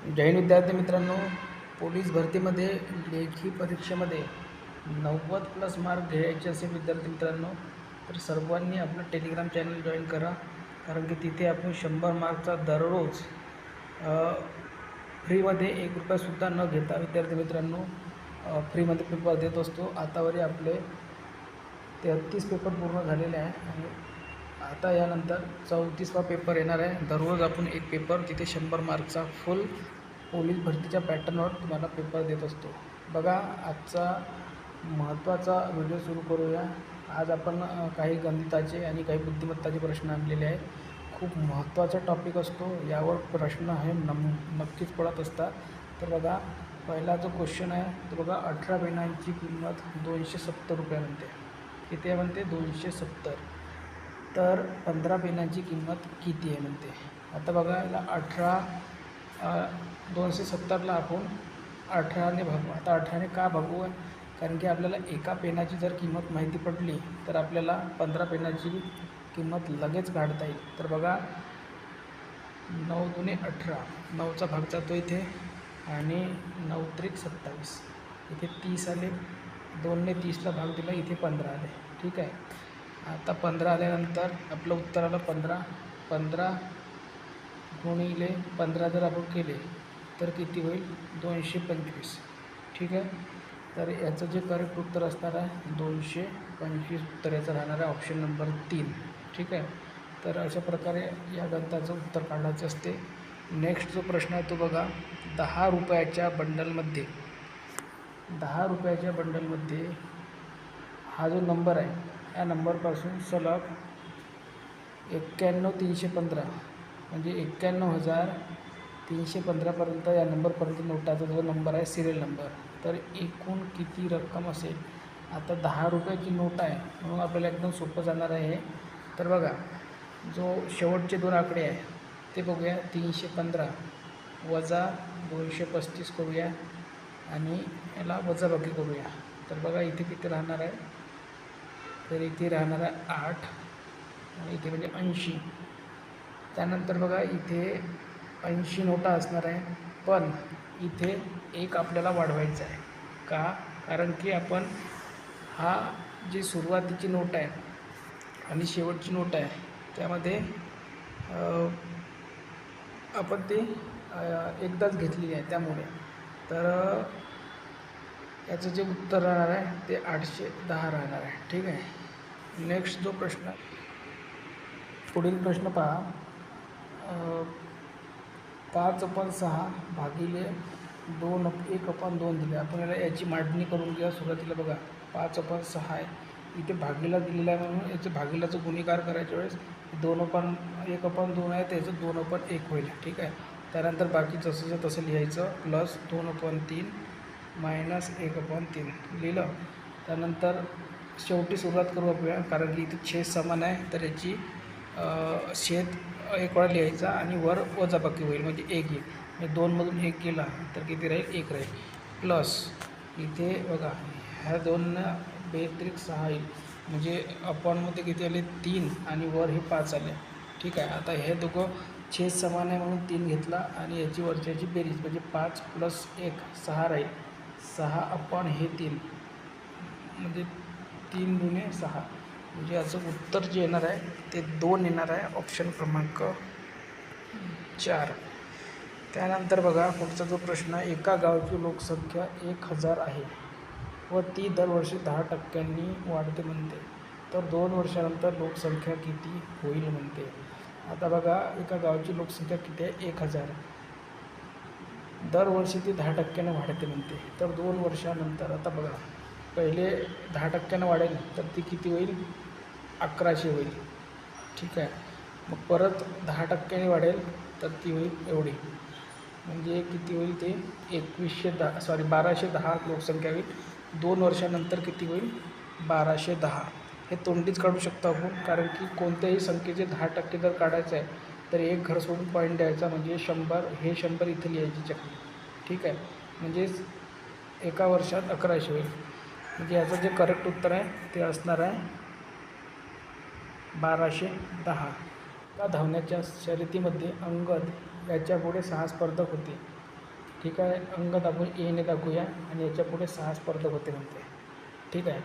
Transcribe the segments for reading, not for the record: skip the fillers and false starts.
जय हिंद विद्यार्थी मित्रांनो, पोलीस भरतीमध्ये लेखी परीक्षेमध्ये 90+ मार्क घ्यायचे असेल विद्यार्थी मित्रांनो, तर सर्वांनी आपलं टेलिग्राम चॅनल जॉईन करा. कारण की तिथे आपण 100 मार्कचा दररोज फ्रीमध्ये ₹1 न घेता विद्यार्थी मित्रांनो फ्रीमध्ये पेपर देत असतो. आतावरी आपले 33 पेपर पूर्ण झालेले आहे आणि आता यानंतर 34वा पेपर येणार आहे. दररोज आपण एक पेपर तिथे 100 मार्कचा फुल पोलीस भरतीच्या पॅटर्नवर तुम्हाला पेपर देत असतो. बघा, आजचा महत्त्वाचा व्हिडिओ सुरू करूया. आज आपण काही गणिताचे आणि काही बुद्धिमत्ताचे प्रश्न आणलेले आहेत. खूप महत्त्वाचा टॉपिक असतो, यावर प्रश्न हे नक्कीच पडत असतात. तर बघा, पहिला जो क्वेश्चन आहे तो बघा, 18 पेनांची किंमत ₹270 म्हणते. किती आहे म्हणते? 270. तर 15 पेनांची किंमत किती आहे म्हणते. आता बघा, याला 270ला आपण 18ने भागू. आता 18ने का भागू? कारण की आपल्याला एका पेनाची जर किंमत माहिती पडली तर आपल्याला 15 पेनाची किंमत लगेच काढता येईल. तर बघा, 9 दुने 18, 9चा भाग जातो इथे आणि 9 त्रिक 27, इथे 30 आले. 2ने 30ला भाग दिला, इथे 15 आले. ठीक आहे. आता 15 आल्यानंतर आपलं उत्तर आलं 15. 15 गुणिले 15 जर आपण केले तर किती होईल? 225. ठीक आहे. तर याचं जे करेक्ट उत्तर असणार आहे 225 उत्तर याचं राहणार आहे ऑप्शन नंबर 3. ठीक आहे. तर अशा प्रकारे या गणिताचं उत्तर काढायचं असते. नेक्स्ट जो प्रश्न आहे तो बघा, 10 रुपयाच्या बंडलमध्ये हा जो नंबर आहे या नंबरपासून सलग 91,315 म्हणजे 91,315पर्यंत या नंबरपर्यंत नोटाचा जो नंबर आहे सिरियल नंबर, तर एकूण किती रक्कम असेल? आता 10 रुपयाची नोट आहे म्हणून आपल्याला एकदम सोपं जाणार आहे हे. तर बघा, जो शेवटचे दोन आकडे आहे ते बघूया. 315 वजा 235 करूया आणि याला वजाबाकी करूया. तर बघा, इथे किती राहणार आहे? तर इथे राहणार आहे 8 आणि इथे म्हणजे 80. त्यानंतर बघा, इथे 80 नोटा असणार आहे, पण इथे एक आपल्याला वाढवायचा आहे. का? कारण की आपण हा जी सुरुवातीची नोट आहे आणि शेवटची नोट आहे त्यामध्ये आपण ते एकदाच घेतलेली आहे, त्यामुळे तर याचं जे उत्तर राहणार आहे ते 810 राहणार आहे. ठीक आहे. नेक्स्ट जो प्रश्न, पुढील प्रश्न पहा. 5/6 भागिले 1/2 दिले. आपण याची मांडणी करून घ्या. सुरुवातीला बघा, 5/6 आहे, इथे भागीला दिलेला आहे म्हणून याचं भागीलाचं गुणाकार करायच्या वेळेस 1/2 आहे, त्याचं 2/1 होईल. ठीक आहे. त्यानंतर बाकी जसंच्या तसं लिहायचं, प्लस 2/3 मायनस 1/3 लिहिलं. त्यानंतर शेवटी सुरुवात करू आपल्या, कारण की इथे छेद समान आहे तर याची छेद एक वेळा लिहायचा आणि वर वजाबाकी होईल म्हणजे 1 येईल. म्हणजे 2मधून 1 गेला तर किती राहील? 1 राहील. प्लस इथे बघा, ह्या 2 बेत्रिक 6 येईल म्हणजे अपॉनमध्ये किती आले? 3 आणि वर हे 5 आले. ठीक आहे. आता हे दोघं छेद समान आहे म्हणून 3 घेतला आणि याची वरच्याची बेरीज म्हणजे 5 + 1 6 राहील. 6 हे 3 म्हणजे 3 दुने 6 म्हणजे याचं उत्तर जे येणार आहे ते 2 येणार आहे, ऑप्शन क्रमांक 4. त्यानंतर बघा, पुढचा जो प्रश्न आहे, एका गावची लोकसंख्या 1000 आहे व ती दरवर्षी 10% वाढते म्हणते, तर 2 वर्षानंतर लोकसंख्या किती होईल म्हणते. आता बघा, एका गावची लोकसंख्या किती आहे? 1000. दरवर्षी ती 10% वाढते म्हणते, तर 2 वर्षानंतर आता बघा, पहिले 10% वाढेल तर ती किती होईल? 1100 होईल. ठीक आहे. मग परत 10% वाढेल तर ती होईल एवढी, म्हणजे किती होईल? ते 1210 लोकसंख्या होईल. 2 वर्षानंतर किती होईल? 1210. हे तोंडीच काढू शकतो आपण, कारण की कोणत्याही संख्येचे 10% जर काढायचं आहे तर एक घर सोडून पॉईंट द्यायचा, म्हणजे 100, हे 100 इथे लिहायची चकली. ठीक आहे. म्हणजेच एका वर्षात 1100 होईल. म्हणजे याचं जे करेक्ट उत्तर आहे ते असणार आहे 1210. धावण्याच्या शर्यतीमध्ये अंगद याच्यापुढे 6 स्पर्धक होते. ठीक आहे. अंगद आपण एने दाखवूया आणि याच्या पुढे 6 स्पर्धक होते म्हणते. ठीक आहे.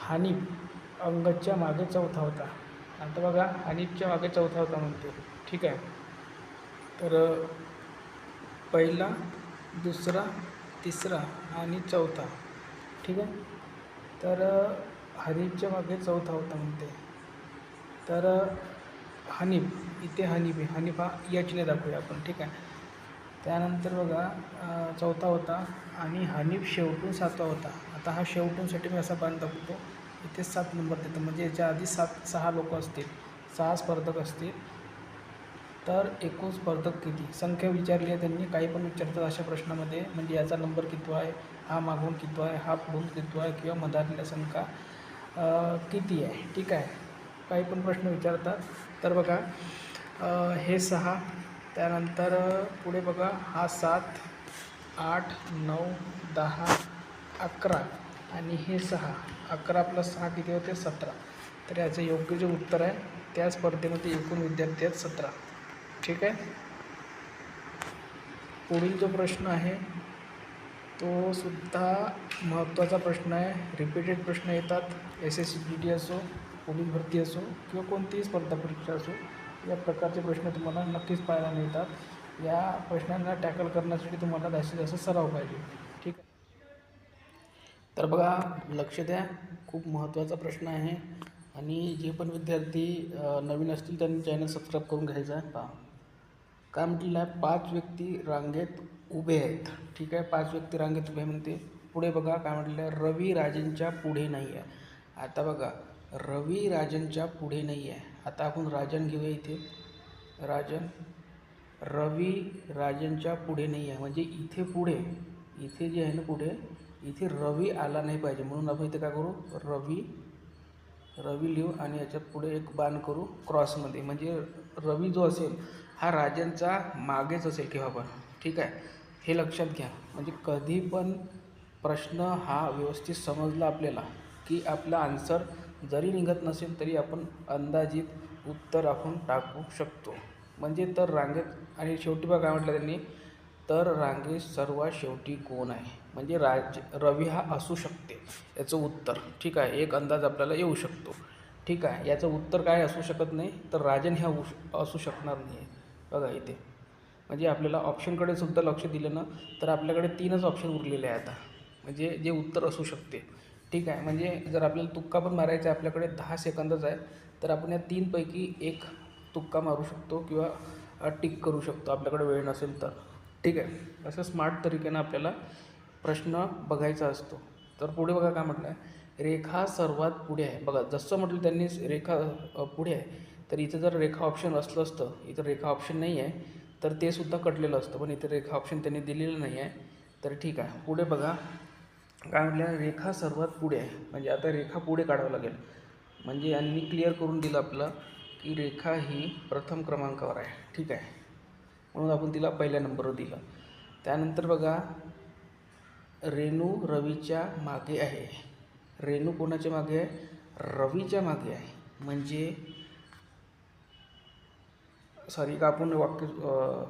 हनीफ अंगदच्या मागे चौथा होता. आता बघा हनीफच्या मागे चौथा होता म्हणते. ठीक आहे. तर पहिला, दुसरा, तिसरा आणि चौथा. ठीक आहे. तर हनीफच्या मागे चौथा होता म्हणते. तर हनीफ इथे हनीफ आहे. हनीफ हा याचने दाखवूया आपण. ठीक आहे. त्यानंतर बघा चौथा होता आणि हनीफ शेवटून 7वा होता. आता हा शेवटूनसाठी मी असा बाण दाखवतो. इथे 7 नंबर देतो म्हणजे याच्या आधी 6 लोक असतील, 6 स्पर्धक असतील. तर एकूण स्पर्धक किती संख्या विचारली आहे त्यांनी. काही पण विचारतात अशा प्रश्नामध्ये, म्हणजे याचा नंबर कितवा आहे, हा मागून कितवा आहे, हा पुढून कितवा आहे किंवा मधातल्या संख्या किती आहे. ठीक आहे. काही पण प्रश्न विचारतात. तर बघा हे 6, त्यानंतर पुढे बघा हा 7, 8, 9, 10, 11 आणि हे 6. 11 + 6 किती होते? 17. तर याचं योग्य जे उत्तर आहे त्या स्पर्धेमध्ये एकूण विद्यार्थी आहेत 17. ठीक आहे. पुढील जो प्रश्न आहे तो सुद्धा महत्त्वाचा प्रश्न आहे. रिपीटेड प्रश्न येतात. SSCGD असो, पोलीस भरती असो किंवा कोणतीही स्पर्धा परीक्षा असो, या प्रकारचे प्रश्न तुम्हाला नक्कीच पाहायला मिळतात. या प्रश्नांना टॅकल करण्यासाठी तुम्हाला जास्तीत जास्त सराव पाहिजे. ठीक आहे. तर बघा लक्ष द्या, खूप महत्त्वाचा प्रश्न आहे आणि जे पण विद्यार्थी नवीन असतील त्यांनी चॅनल सबस्क्राईब करून घ्यायचं आहे. पहा काय म्हटलेलं आहे, 5 व्यक्ती रांगेत उभे आहेत. ठीक आहे. 5 व्यक्ती रांगेत उभे म्हणते. पुढे बघा काय म्हटलं आहे, रवी राजनच्या पुढे नाही आहे. आता बघा रवी राजनच्या पुढे नाही आहे. आता आपण राजन घेऊया इथे. राजन रवी राजनच्या पुढे नाही आहे म्हणजे इथे पुढे, इथे जे आहे ना पुढे, इथे रवी आला नाही पाहिजे. म्हणून आपण इथे काय करू, रवी लिहू आणि याच्या पुढे एक बाण करू क्रॉसमध्ये. म्हणजे रवी जो असेल हा राजनचा मागेच असेल केव्हा पण. ठीक आहे. हे लक्षात घ्या. म्हणजे कधी पण प्रश्न हा व्यवस्थित समजला आपल्याला की आपला आन्सर जरी निघत नसेल तरी आपण अंदाजित उत्तर आपण टाकू शकतो. म्हणजे तर रांगेत आणि शेवटी बघा काय म्हटलं त्यांनी, तर रांगेत सर्वात शेवटी कोण आहे. म्हणजे रवी हा असू शकते याचं उत्तर. ठीक आहे. एक अंदाज आपल्याला येऊ शकतो. ठीक आहे. याचं उत्तर काय असू शकत नाही, तर राजन ह्या असू शकणार नाही आहे. बघा इथे म्हणजे आपल्याला ऑप्शनकडे सुद्धा लक्ष दिलं ना तर आपल्याकडे 3च ऑप्शन उरलेले आहे आता, म्हणजे जे उत्तर असू शकते. ठीक आहे. म्हणजे जर आपल्याला तुक्का पण मारायचा आहे, आपल्याकडे 10 सेकंदच आहे, तर आपण या 3 पैकी एक तुक्का मारू शकतो किंवा टिक करू शकतो आपल्याकडे वेळ नसेल तर. ठीक आहे. असं स्मार्ट तरीकेनं आपल्याला प्रश्न बघायचा असतो. तर पुढे बघा काय म्हटलं आहे, रेखा सर्वात पुढे आहे. बघा जसं म्हटलं त्यांनी रेखा पुढे आहे, तर इथं जर रेखा ऑप्शन असलं असतं, इथं रेखा ऑप्शन नाही आहे तर ते सुद्धा कटलेलं असतं, पण इथे रेखा ऑप्शन त्यांनी दिलेलं नाही आहे. तर ठीक आहे. पुढे बघा काय म्हटलं, रेखा सर्वात पुढे आहे म्हणजे आता रेखा पुढे काढावं लागेल. म्हणजे यांनी क्लिअर करून दिलं आपलं की रेखा ही प्रथम क्रमांकावर आहे. ठीक आहे. म्हणून आपण तिला पहिल्या नंबरवर दिलं. त्यानंतर बघा रेणू रवीच्या मागे आहे. रेणू कोणाच्या मागे आहे, रवीच्या मागे आहे. म्हणजे सॉरी का आपण वाक्य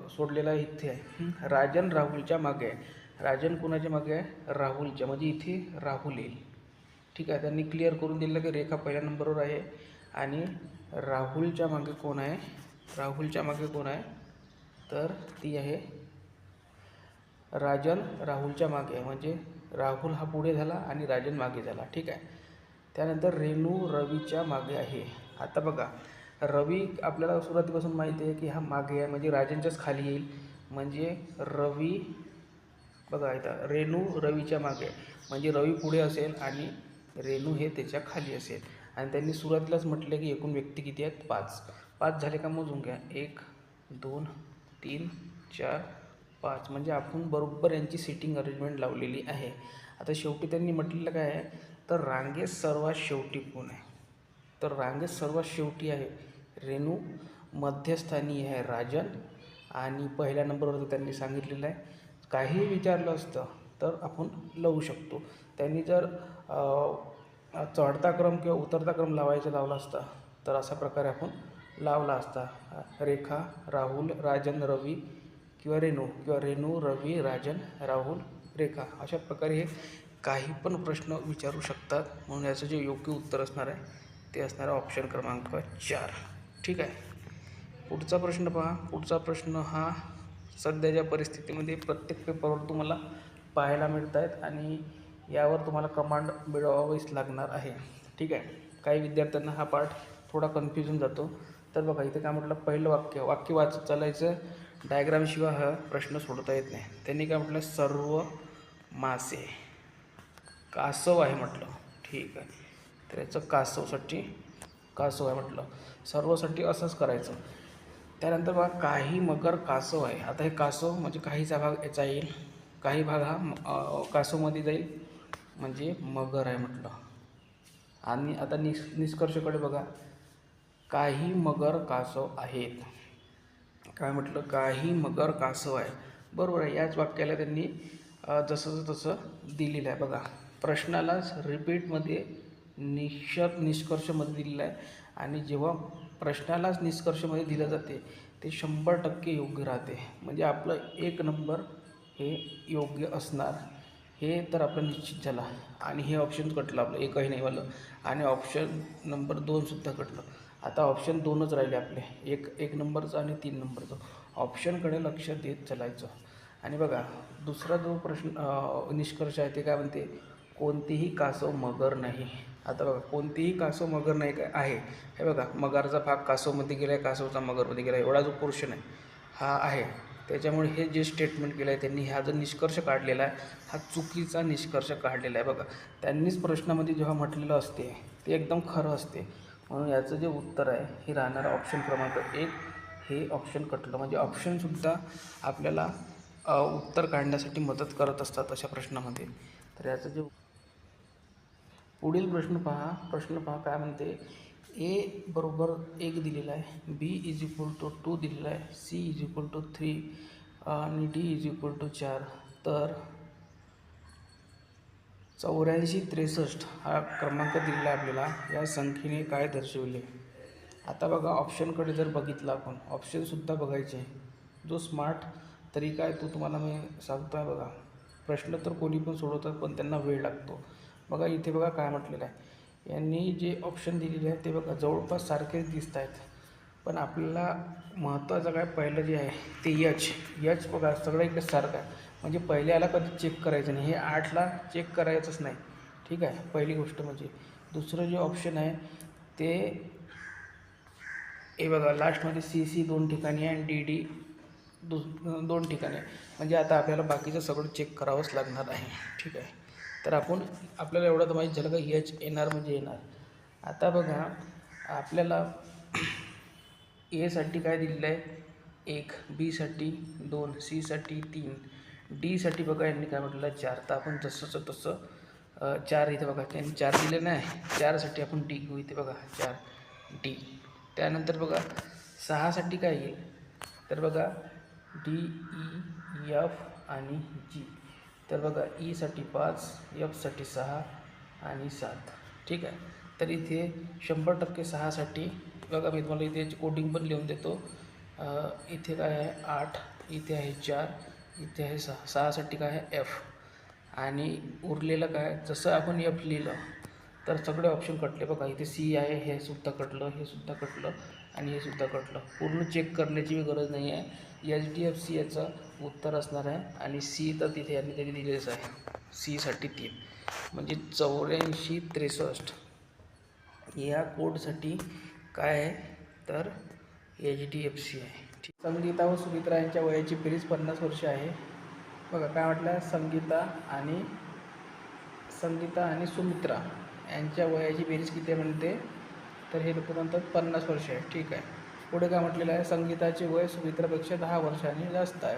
सोडलेलं आहे इथे आहे. राजन राहुलच्या मागे आहे. राजन कोणाच्या मागे आहे, राहुलच्या. म्हणजे इथे राहुल येईल. ठीक आहे. त्यांनी क्लिअर करून दिलं की रेखा पहिल्या नंबरवर आहे आणि राहुलच्या मागे कोण आहे, राहुलच्या मागे कोण आहे, तर ती आहे राजन राहुलच्या मागे आहे. म्हणजे राहुल हा पुढे झाला आणि राजन मागे झाला. ठीक आहे. त्यानंतर रेणू रवीच्या मागे आहे. आता बघा रवी आपल्याला सुरुवातीपासून माहिती आहे की हा मागे आहे म्हणजे राजनच्याच खाली येईल. म्हणजे रवी बघा इथं रेणू रवीच्या मागे म्हणजे रवी पुढे असेल आणि रेणू हे त्याच्या खाली असेल. आणि त्यांनी सुरुवातीलाच म्हटलं की एकूण व्यक्ती किती आहेत, 5. 5 झाले का मोजून घ्या, 1 2 3 4 5. म्हणजे आपण बरोबर यांची सिटिंग अरेंजमेंट लावलेली आहे. आता शेवटी त्यांनी म्हटलेलं काय आहे, तर रांगेत सर्वात शेवटी कोण आहे, तर रांगेत सर्वात शेवटी आहे रेणू, मध्यस्थानी आहे राजन आणि पहिल्या नंबरवर त्यांनी सांगितलेलं आहे. काहीही विचारलं असतं तर आपण लावू शकतो. त्यांनी जर चढता क्रम किंवा उतरता क्रम लावला असता तर अशा प्रकारे आपण लावला असता. रेखा, राहुल, राजन, रवी किंवा रेणू, रवी, राजन, राहुल, रेखा. अशा प्रकारे हे काही पण प्रश्न विचारू शकतात. म्हणून याचं जे योग्य उत्तर असणार आहे ते असणार आहे ऑप्शन क्रमांक 4. ठीक आहे. पुढचा प्रश्न पहा. पुढचा प्रश्न हा सध्याच्या परिस्थितीमध्ये प्रत्येक पेपरवर तुम्हाला पाहायला मिळत आहेत आणि यावर तुम्हाला कमांड मिळवावीच लागणार आहे. ठीक आहे. काही विद्यार्थ्यांना हा पार्ट थोडा कन्फ्युजन जातो. तर बघा इथे काय म्हटलं, पहिलं वाक्य वाचत चालायचं, डायग्रामशिवाय हा प्रश्न सोडवता येत नाही. त्यांनी काय म्हटलं, सर्व मासे कासव आहे म्हटलं. ठीक आहे. तर याचं कासव आहे म्हटलं. सर्वसाठी असंच करायचं. त्यानंतर बघा, काही मगर कासव आहे. आता हे कासव म्हणजे काहीचा भाग याचा येईल, काही भाग हा कासवमध्ये जाईल, म्हणजे मगर आहे म्हटलं. आणि आता निष्कर्षकडे बघा, काही मगर कासव आहेत. काय म्हटलं, काही मगर कासव आहे. बरोबर आहे. याच वाक्याला त्यांनी जसं तसं दिलेलं आहे. बघा, प्रश्नालाच रिपीटमध्ये निष्कर्षमध्ये दिलेलं आहे. आणि जेव्हा प्रश्नालाच निष्कर्षमध्ये दिलं जाते ते 100% योग्य राहते. म्हणजे आपलं 1 नंबर हे योग्य असणार, हे तर आपलं निश्चित झालं. आणि हे ऑप्शन कटलं आपलं, एकही नाही वालं. आणि ऑप्शन नंबर 2सुद्धा कटलं. आता ऑप्शन 2च राहिले आपले, एक नंबरचं आणि 3 नंबरचं. ऑप्शनकडे लक्ष देत चालायचं. आणि बघा, दुसरा जो प्रश्न निष्कर्ष आहे ते काय म्हणते, कोणतीही कासव मगर नाही. आता बघा, कोणतीही कासव मगर नाही काय आहे. हे बघा, मगरचा भाग कासवमध्ये गेला आहे, कासवचा मगरमध्ये गेला आहे, एवढा जो पोर्शन आहे हा आहे. त्याच्यामुळे हे जे स्टेटमेंट केलं आहे त्यांनी, हा जो निष्कर्ष काढलेला आहे हा चुकीचा निष्कर्ष काढलेला आहे. बघा, त्यांनीच प्रश्नामध्ये जेव्हा म्हटलेलं असते ते एकदम खरं असते. म्हणून याचं जे उत्तर आहे हे राहणार ऑप्शन क्रमांक 1. हे ऑप्शन कटलं. म्हणजे ऑप्शनसुद्धा आपल्याला उत्तर काढण्यासाठी मदत करत असतात अशा प्रश्नामध्ये. तर याचं जे पुढील प्रश्न पहा काय म्हणते. ए बरोबर 1 दिलेला आहे, बी = 2 दिलेला आहे, सी = 3 आणि डी = 4. तर 8463 हा क्रमांक दिलेला आहे आपल्याला. या संख्येने काय दर्शविले. आता बघा, ऑप्शनकडे जर बघितलं आपण, ऑप्शनसुद्धा बघायचे. जो स्मार्ट तरीका आहे तो तुम्हाला मी सांगतो आहे. बघा, प्रश्न तर कोणी पण सोडवतात पण त्यांना वेळ लागतो. बघा इथे बघा काय म्हटलेलं आहे, यांनी जे ऑप्शन दिलेले आहे ते बघा जवळपास सारखेच दिसत आहेत. पण आपल्याला महत्त्वाचं काय, पहिलं जे आहे ते यच बघा सगळं इकडे सारखं आहे. म्हणजे पहिल्याला कधी चेक करायचं नाही, हे 8ला चेक करायचंच नाही. ठीक आहे, पहिली गोष्ट. म्हणजे दुसरं जे ऑप्शन आहे ते हे बघा, लास्टमध्ये सी 2 ठिकाणी आहे आणि डी 2 ठिकाणी आहे. म्हणजे आता आपल्याला बाकीचं सगळं चेक करावंच लागणार आहे. ठीक आहे. तर आपल्याला एवढं तर माहीत झालं का एच येणार म्हणजे येणार. आता बघा, आपल्याला एसाठी काय दिलेलं आहे, 1, बीसाठी 2, सीसाठी 3, डीसाठी बघा यांनी काय म्हटलं 4. तर आपण जसंचं तसं 4 इथे बघा त्यांनी 4 दिले नाही, 4साठी आपण डी घेऊ. इथे बघा 4 डी. त्यानंतर बघा 6साठी काय येईल, तर बघा डी, ई, एफ आणि जी. तर बघा ईसाठी 5, एफसाठी 6 आणि 7. ठीक आहे. तर इथे 100% 6साठी बघा, मी तुम्हाला इथे कोडिंग पण लिहून देतो. इथे काय आहे 8, इथे आहे 4, इथे आहे 6. 6साठी काय आहे एफ. आणि उरलेलं काय, जसं आपण एफ लिहिलं तर सगळे ऑप्शन कटले. बघा इथे सी आहे, हे सुद्धा कटलं, हे सुद्धा कटलं आणि हे सुद्धा कटलं. पूर्ण चेक करण्याची गरज नाही आहे. HDFC याचं उत्तर असणार आहे. आणि सी तर तिथे यांनी तरी दिलेलंच आहे, सीसाठी 3. म्हणजे 8463 या कोडसाठी काय आहे, तर HDFC आहे. संगीता व सुमित्रा यांच्या वयाची बेरीज 50 वर्ष आहे. बघा काय म्हटलं, संगीता आणि सुमित्रा यांच्या वयाची बेरीज किती आहे म्हणते, तर हे लोक म्हणतात 50 वर्ष आहे. ठीक आहे. पुढे काय म्हटलेलं आहे, संगीताचे वय सुमित्रापेक्षा 10 वर्षांनी जास्त आहे.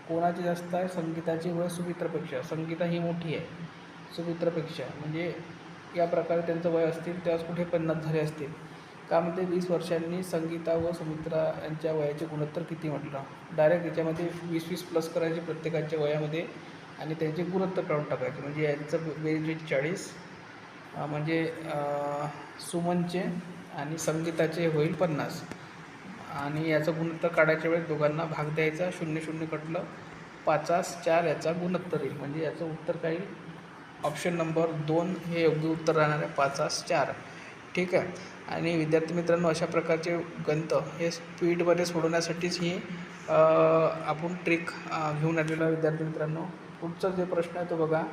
कोणाचे जास्त आहे, संगीताचे वय सुमित्रापेक्षा. संगीता ही मोठी आहे सुमित्रापेक्षा, म्हणजे या प्रकारे त्यांचं वय असतील तेव्हाच कुठे 50 झाले असतील. का म्हणते 20 वर्षांनी संगीता व सुमित्रा यांच्या वयाचे गुणोत्तर किती म्हटलं. डायरेक्ट याच्यामध्ये 20 प्लस करायचे प्रत्येकाच्या वयामध्ये आणि त्यांचे गुणोत्तर काढून टाकायचे. म्हणजे यांचं बेरीज 40, म्हणजे सुमनचे आणि संगीताचे होईल 50. आणि याचा गुणोत्तर काढायच्या वेळेस दोघांना भाग द्यायचा, 0 कटलं 5 4 याचा गुणोत्तर येईल. म्हणजे याचं उत्तर काही ऑप्शन नंबर 2 हे योग्य उत्तर राहणार आहे, 5 4. ठीक आहे. आणि विद्यार्थी मित्रांनो, अशा प्रकारचे गणित हे स्पीडमध्ये सोडवण्यासाठीच ही आपण ट्रिक घेऊन आलेलो आहे विद्यार्थी मित्रांनो. पुढचा जे प्रश्न आहे तो बघा.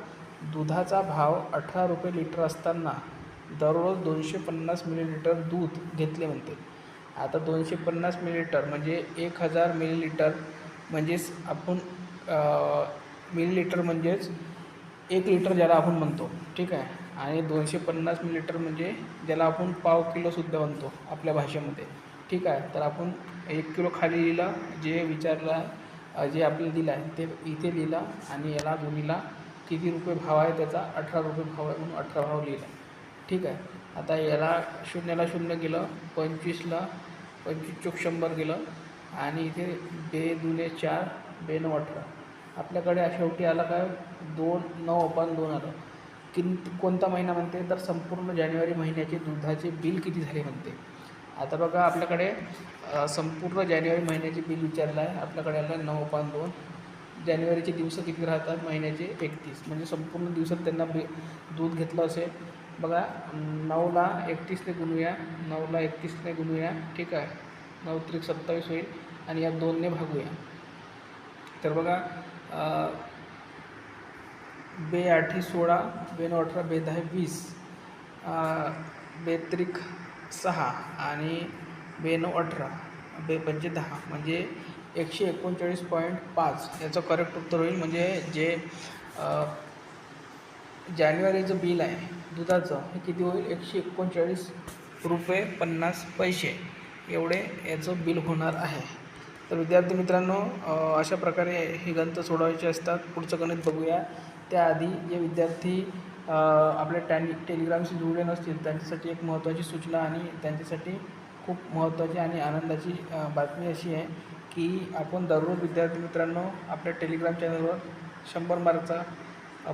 दुधाचा भाव 18 रुपये लिटर असताना दररोज 250 मिलीलिटर दूध घेतले म्हणते. आता 250 मिलीलिटर म्हणजे 1000 मिलीलिटर, म्हणजेच आपण मिलीलिटर म्हणजेच 1 लिटर ज्याला आपण म्हणतो. ठीक आहे. आणि 250 मिलीलिटर म्हणजे ज्याला आपण पाव किलोसुद्धा म्हणतो आपल्या भाषेमध्ये. ठीक आहे. तर आपण 1 किलो खाली लिहिलं, जे विचारलं जे आपल्याला दिलं आहे ते इथे लिहिलं, आणि याला गुणीला किती रुपये भाव आहे त्याचा 18 रुपये भाव आहे म्हणून 18 भाव लिहिला. ठीक आहे. आता याला 0ला 0 गेलं, 25ला 25 चोक 100 गेलं, आणि इथे 2 दुने 4 2 9 18. आपल्याकडे शेवटी आला काय 2 9/2 आलं. कोणता महिना म्हणते, तर संपूर्ण जानेवारी महिन्याचे दुधाचे बिल किती झाले म्हणते. आता बघा आपल्याकडे संपूर्ण जानेवारी महिन्याचे बिल विचारलं आहे. आपल्याकडे आलं 9/2. जानेवारीचे दिवस किती राहतात, महिन्याचे 31. म्हणजे संपूर्ण दिवसात त्यांना दूध घेतलं असेल. बघा 9ला 31ने गुणूया, 9ला 31ने गुणूया. ठीक आहे. 9 त्रिक 27 होईल, आणि या 2ने भागूया. तर बघा 2 8 16, 2 9 18, 2 10 20, 2 त्रिक 6 आणि 2 9 18, 2 पंचे 10, म्हणजे 139.5 याचं करेक्ट उत्तर होईल. म्हणजे जे जानेवारीचं बिल आहे दुधाचं हे किती होईल, 139 रुपये 50 पैसे एवढे याचं बिल होणार आहे. तर विद्यार्थी मित्रांनो, अशा प्रकारे हे गणित सोडवायचे असतात. पुढचं गणित बघूया. त्याआधी जे विद्यार्थी आपल्या टेलिग्रामशी जुळले नसतील त्यांच्यासाठी एक महत्त्वाची सूचना आणि त्यांच्यासाठी खूप महत्त्वाची आणि आनंदाची बातमी अशी आहे की आपण दररोज विद्यार्थी मित्रांनो आपल्या टेलिग्राम चॅनलवर 100 मार्कचा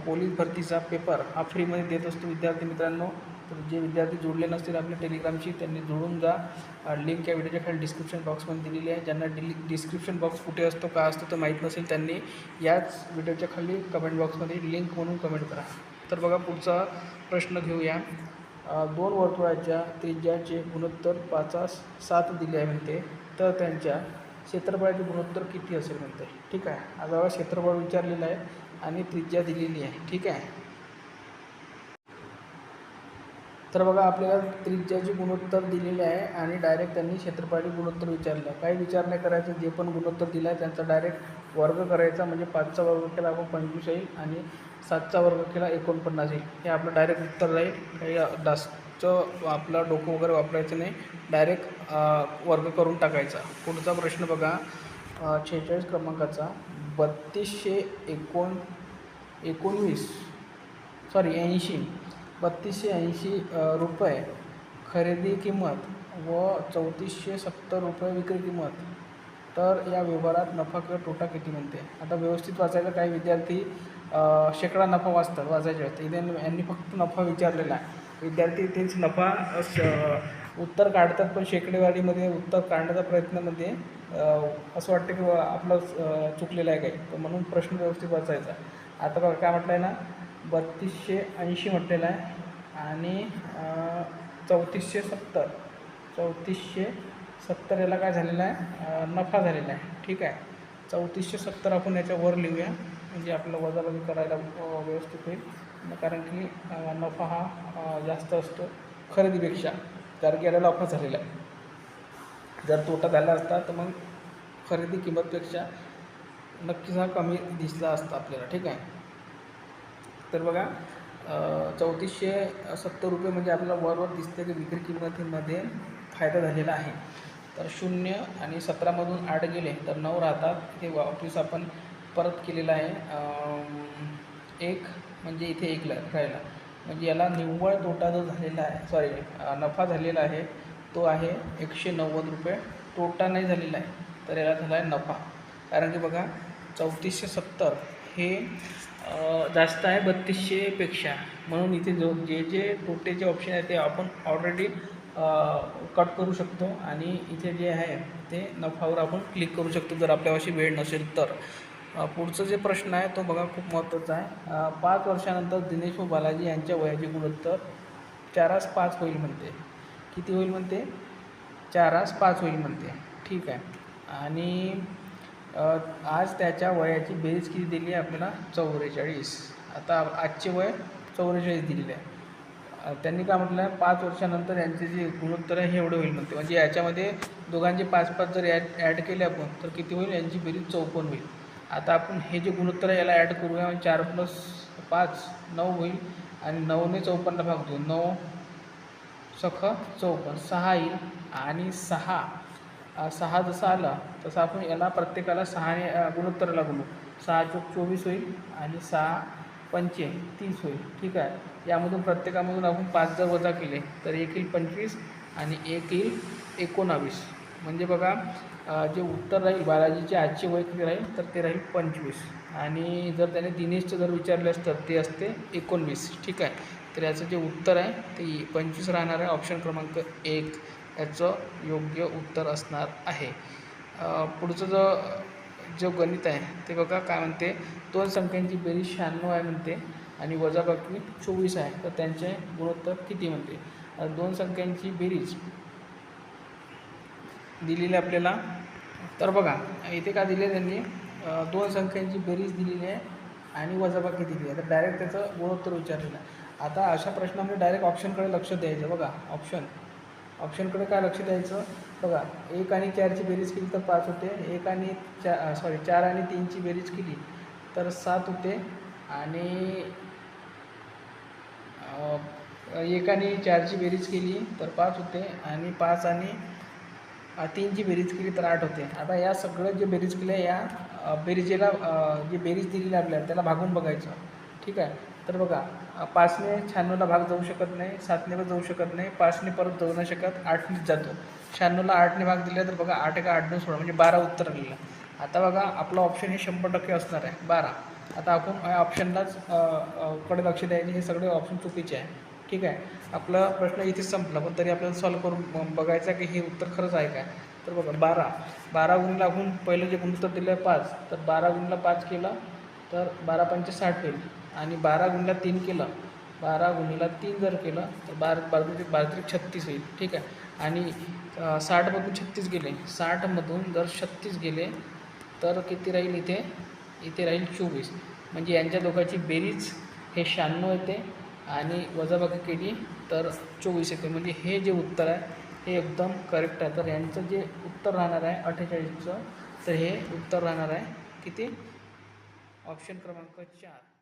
पोलीस भरतीचा पेपर हा फ्रीमध्ये देत असतो विद्यार्थी मित्रांनो. तर जे विद्यार्थी जोडले नसतील आपल्या टेलिग्रामशी त्यांनी जोडून जा. लिंक या व्हिडिओच्या खाली डिस्क्रिप्शन बॉक्समध्ये दिलेली आहे. ज्यांना डिस्क्रिप्शन बॉक्स कुठे असतो काय असतो ते माहीत नसेल त्यांनी याच व्हिडिओच्या खाली कमेंट बॉक्समध्ये लिंक म्हणून कमेंट करा. तर बघा पुढचा प्रश्न घेऊया. 2 वर्तुळाच्या त्रिज्याचे गुणोत्तर 5 7 दिले आहे म्हणते, तर त्यांच्या क्षेत्रफळाचे गुणोत्तर किती असेल म्हणते. ठीक आहे. आता क्षेत्रफळ विचारलेलं आहे आणि त्रिज्या दिलेली आहे. ठीक आहे. तर बघा आपल्याला त्रिज्याचे गुणोत्तर दिलेले आहे आणि डायरेक्ट त्यांनी क्षेत्रफळाचे गुणोत्तर विचारलं. काही विचार नाही करायचं, जे पण गुणोत्तर दिलं आहे त्यांचा डायरेक्ट वर्ग करायचा. म्हणजे 5चा वर्ग केला आपण 25 येईल, आणि 7चा वर्ग केला 49 येईल. हे आपलं डायरेक्ट उत्तर राहील. काही जास्त आपलं डोकं वगैरे वापरायचं नाही, डायरेक्ट वर्ग करून टाकायचा. पुढचा प्रश्न बघा. 46 क्रमांकाचा 3280 रुपये खरेदी किंमत व 3470 रुपये विक्री किंमत. तर या व्यवहारात नफा किंवा तोटा किती म्हणते. आता व्यवस्थित वाचायला काही विद्यार्थी शेकडा नफा वाचायचे असते. इथे यांनी फक्त नफा विचारलेला आहे. विद्यार्थी इथेच नफा उत्तर काढतात, पण शेकडेवारीमध्ये उत्तर काढण्याचा प्रयत्नामध्ये असं वाटतं की आपलं चुकलेलं आहे काही, तर म्हणून प्रश्न व्यवस्थित वाचायचा. आता बघा काय म्हटलं आहे ना, 3280 म्हटलेलं आहे आणि 3470 याला काय झालेलं आहे, नफा झालेला आहे. ठीक आहे. 3470 आपण याच्यावर लिहूया, म्हणजे आपलं वजाबाकी करायला व्यवस्थित होईल. कारण की नफा हा जास्त असतो खरेदीपेक्षा, कारण की याला नफा झालेला आहे. जर तोटा झाला असता तर मग खरेदी किंमतपेक्षा नक्कीच हा कमी दिसला असता आपल्याला. ठीक आहे. तर बघा 3470 रुपये म्हणजे आपल्याला वरवर दिसते की विक्री किंमतीमध्ये फायदा झालेला आहे. तर 0 आणि 17मधून 8 गेले तर 9 राहतात. हे वापस आपण परत केलेलं आहे. 1 म्हणजे इथे 1 राहिला, म्हणजे याला निव्वळ तोटा जो झालेला आहे, नफा झालेला आहे तो आहे 190 रुपये. तोटा नाही झालेला आहे, तर याला झाला आहे नफा. कारण की बघा 3470 हे जास्त आहे 3200पेक्षा, म्हणून इथे जे तोटेचे ऑप्शन आहे ते आपण ऑलरेडी कट करू शकतो आणि इथे जे आहे ते नफावर आपण क्लिक करू शकतो जर आपल्यापाशी वेळ नसेल तर. पुढचं जे प्रश्न आहे तो बघा खूप महत्त्वाचा आहे. 5 वर्षानंतर दिनेश व बालाजी यांच्या वयाचे गुणोत्तर 4:5 होईल म्हणते. किती होईल म्हणते? 4:5 होईल म्हणते. ठीक आहे. आणि आज त्याच्या वयाची बेरीज किती दिली आहे आपल्याला? 44. आता आजचे वय 44 दिलेले आहे. त्यांनी काय म्हटलं आहे? 5 वर्षानंतर यांचे जे गुणोत्तर आहे हे एवढं होईल म्हणते. म्हणजे याच्यामध्ये दोघांचे 5-5 जर ॲड केले आपण तर किती होईल? यांची बेरीज 54 होईल. आता आपण हे जे गुणोत्तर आहे याला ॲड करूया. 4 + 5 9 होईल आणि 9ने 54ला भाग देऊ. 9 सख 54 6 येईल आणि 6 जसं आलं तसं आपण याला प्रत्येकाला 6ने गुणोत्तराला गुणू. 6 × 24 होईल आणि 6 × 5 30 होईल. ठीक आहे. यामधून प्रत्येकामधून आपण 5 जर वजा केले तर 1 येईल 25 आणि 1 येईल 19. म्हणजे बघा जे उत्तर राहील बालाजीचे आजचे वय किती राहील तर ते राहील 25 आणि जर त्याने दिनेशचं जर विचारले असतं ते असते 19. ठीक आहे. तर याचं जे उत्तर आहे ते 25 राहणार आहे. ऑप्शन क्रमांक 1 याचं योग्य उत्तर असणार आहे. पुढचं जो गणित आहे ते बघा काय म्हणते? 2 संख्यांची बेरीज 96 आहे म्हणते आणि वजाबाकी 24 आहे. तर त्यांचे गुणोत्तर किती म्हणते? 2 संख्यांची बेरीज दिलेली आपल्याला. तर बघा इथे काय दिले त्यांनी? 2 संख्यांची बेरीज दिलेली आहे आणि वजाबाकी दिली आहे. तर डायरेक्ट त्याचं गुणोत्तर विचारलेलं आहे. आता अशा प्रश्नामध्ये डायरेक्ट ऑप्शनकडे लक्ष द्यायचं. बघा ऑप्शनकडे काय लक्ष द्यायचं? बघा 1 आणि 4ची बेरीज केली तर 5 होते. 4 आणि 3ची बेरीज केली तर 7 होते आणि 1 आणि 4ची बेरीज केली तर 5 होते आणि 5 आणि 3ची बेरीज केली तर 8 होते. आता या सगळं जे बेरीज केलं या बेरीजेला जी बेरीज दिलेली आपल्याला त्याला भागून बघायचं. ठीक आहे. तर बघा 5ने 96ला भाग जाऊ शकत नाही, 7ने पण जाऊ शकत नाही, 5ने परत जाऊ नाही शकत, 8नेच जातो. 96ला 8ने भाग दिला तर बघा 8 × 8 = 16 म्हणजे 12 उत्तर आलेलं. आता बघा आपलं ऑप्शन हे 100% असणार आहे 12. आता आपण या ऑप्शनलाच कडे लक्ष द्यायचे. हे सगळे ऑप्शन चुकीचे आहे. ठीक आहे. आपला प्रश्न इथेच संपला पण तरी आपल्याला सॉल्व करून बघायचं की हे उत्तर खरंच आहे काय. तर बघा 12 गुणिले आपण पहिलं जे गुणोत्तर दिलं आहे 5 तर 12 × 5 केलं तर 12 × 5 = 60 होईल आणि 12 × 3 केलं 12 × 3 जर केलं तर 12 × 36 होईल. ठीक आहे. आणि 60मधून 36 गेले, 60मधून जर 36 गेले तर किती राहील? इथे राहील 24. म्हणजे यांच्या दोघांची बेरीज हे 96 येते आणि वजाबाकी केली तर 24 येते. म्हणजे हे जे उत्तर आहे हे एकदम करेक्ट आहे. तर यांचं जे उत्तर राहणार आहे 48चं तर हे उत्तर राहणार आहे किती? ऑप्शन क्रमांक 4.